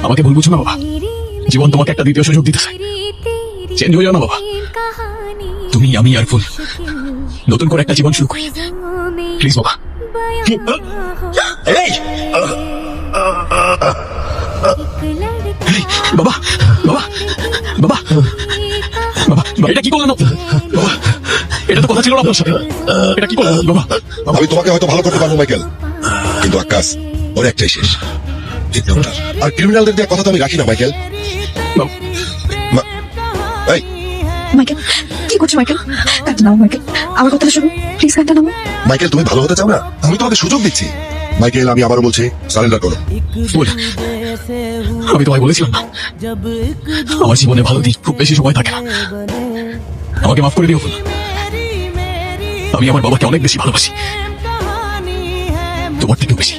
আমাকে ভুল বুঝো না বাবা, জীবন তোমাকে একটা দ্বিতীয় সুযোগ দিতে চাই। চেঞ্জ হয়ে যাও না বাবা, তুমি আমি আর ফুল নতুন করে একটা জীবন শুরু করি, প্লিজ বাবা। এই! এই, বাবা বাবা বাবা বাবা, এটা কি করলেন আপনি? বাবা, এটা তো কথা ছিল না আপনার সাথে, এটা কি করলেন বাবা? বাবা, আমি তোমাকে হয়তো ভালো করতে পারবো মাইকেল, কিন্তু আকাশ ওর একটাই শেষ, এনকাউন্টার। আর ক্রিমিনালদের দিয়ে কথা তো আমি রাখি না মাইকেল। বাবা, এই মাইকেল, কি করছো মাইকেল? কাঁদতে নাও মাইকেল, আমার কথাটা শোনো প্লিজ, কাঁদতে নাও। মাইকেল, তুমি ভালো হতে চাও না? আমি তোমাকে সুযোগ দিচ্ছি মাইকেল, আমি আবারও বলছি সারেন্ডার করো। ফুল, আমি তোমায় বলেছিলাম না আমার জীবনে ভালো দিন খুব বেশি সময় থাকে না, আমাকে মাফ করে দিও ফুল। আমি আমার বাবাকে অনেক বেশি ভালোবাসি, তোমার থেকেও বেশি।